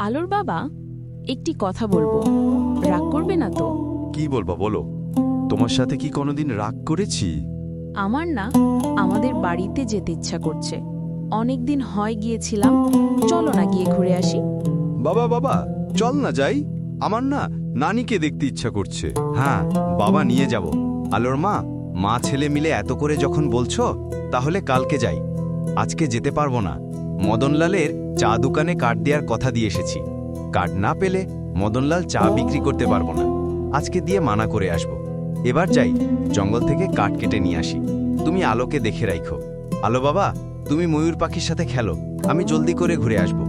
আলোর বাবা, একটি কথা বলবো, রাগ করবে না তো? কি বলবা বলো। তোমার সাথে কি কোনোদিন রাগ করেছি? আমার না আমাদের বাড়িতে যেতে ইচ্ছা করছে। অনেকদিন হয় গিয়েছিলাম, চলো না গিয়ে ঘুরে আসি। বাবা বাবা, চল না যাই। আমার না নানিকে দেখতে ইচ্ছা করছে। হ্যাঁ বাবা, নিয়ে যাব। আলোর মা, মা ছেলে মিলে এত করে যখন বলছো, তাহলে কালকে যাই। আজকে যেতে পারবো না। মদনলালের চা দোকানে কার্ড দেওয়ার কথা দিয়ে এসেছি। কার্ড না পেলে মদনলাল চা বিক্রি করতে পারবো না। আজকে দিয়ে মানা করে আসব। এবার যাই, জঙ্গল থেকে কাঠ কেটে নিয়ে আসি। তুমি আলোকে দেখে রাখো। আলো বাবা, তুমি ময়ূর পাখির সাথে খেলো, আমি জলদি করে ঘুরে আসব।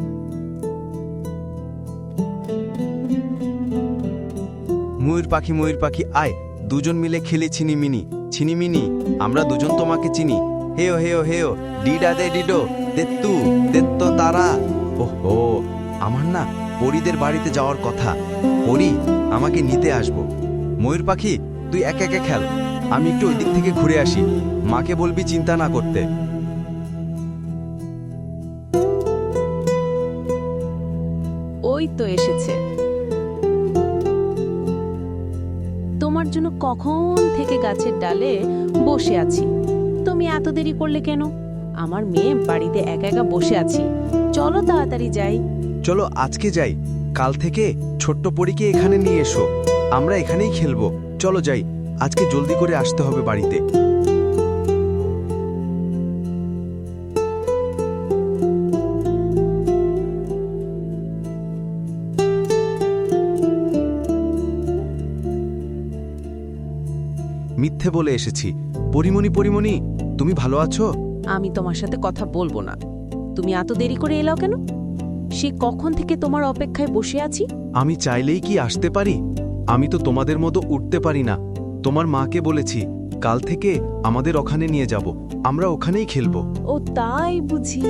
ময়ূর পাখি আয়, দুজন মিলে খেলি ছিনিমিনি। ছিনিমিনি, আমরা দুজন তোমাকে চিনি। হেও হেও হেও, ডিডা দে ডিডো, দেত্তু দেত্তো তারা। ওহো, আমার না পরীদের বাড়িতে যাওয়ার কথা। পরী আমাকে নিতে আসবো। ময়ূর পাখি, তুই একা একা খেল, আমি একটু ওই দিক থেকে ঘুরে আসি। মাকে বলবি চিন্তা না করতে। ওই তো এসেছে। তোমার জন্য কখন থেকে গাছের ডালে বসে আছি। তুমি এত দেরি করলে কেন? আমার মেয়ে বাড়িতে একা একা বসে আছি, চলো তাড়াতাড়ি যাই। চলো আজকে যাই, কাল থেকে ছোট্ট পরীকে এখানে নিয়ে এসো। আমরা এখানেই খেলবো। চলো যাই, আজকে জলদি করে আসতে হবে বাড়িতে। মিথ্যে বলে এসেছি। পরিমণি পরিমণি, তুমি ভালো আছো? আমি তোমার সাথে কথা বলবো না। তুমি এত দেরি করে এলাও কেন? সে কখন থেকে তোমার অপেক্ষায় বসে আছি। আমি চাইলেই কি আসতে পারি? আমি তো তোমাদের মতো উঠতে পারি না। তোমার মাকে বলেছি কাল থেকে আমাদের ওখানে নিয়ে যাব, আমরা ওখানেই খেলবো। ও তাই বুঝি।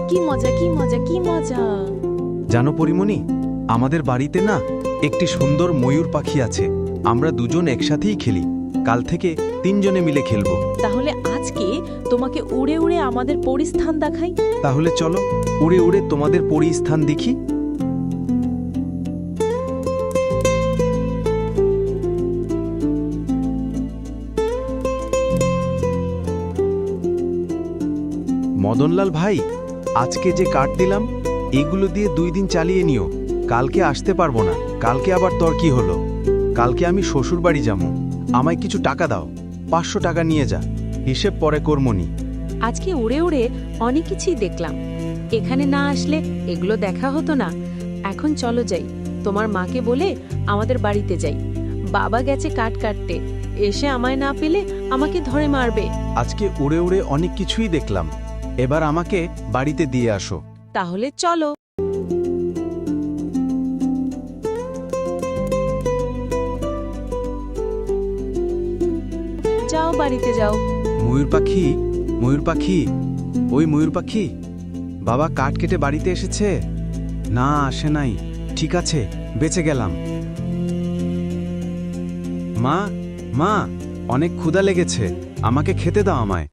কি মজা কি মজা কি মজা। জানো পরিমণি, আমাদের বাড়িতে না একটি সুন্দর ময়ূর পাখি আছে। আমরা দুজন একসাথেই খেলি। কাল থেকে তিনজনে মিলে খেলবো। তাহলে আজকে তোমাকে উড়ে উড়ে আমাদের পরিস্থান দেখাই। তাহলে চলো, উড়ে উড়ে তোমাদের পরিস্থান দেখি। মদনলাল ভাই, আজকে যে কাঠ দিলাম, এগুলো দিয়ে 2 দিন চালিয়ে নিও। কালকে আসতে পারবো না। কালকে আবার তোর কি হলো? কালকে আমি শ্বশুর বাড়ি যাবো। আমায় কিছু টাকা দাও, 500 টাকা নিয়ে যা, হিসেব পরে কর্মনি। আজকে উড়ে উড়ে অনেক কিছুই দেখলাম। এখানে না আসলে এগুলো দেখা হতো না। এখন চলো যাই, তোমার মাকে বলে আমাদের বাড়িতে যাই। বাবা গেছে কাঠ কাটতে, এসে আমায় না পেলে আমাকে ধরে মারবে। আজকে উড়ে উড়ে অনেক কিছুই দেখলাম। এবার আমাকে বাড়িতে দিয়ে আসো। তাহলে চলো। যাও, বাড়িতে যাও। ময়ূর পাখি, ময়ূর পাখি, ওই ময়ূর পাখি, বাবা কাঠ কেটে বাড়িতে এসেছে? না, আসে নাই। ঠিক আছে, বেঁচে গেলাম। মা, মা, অনেক ক্ষুধা লেগেছে, আমাকে খেতে দাও আমায়।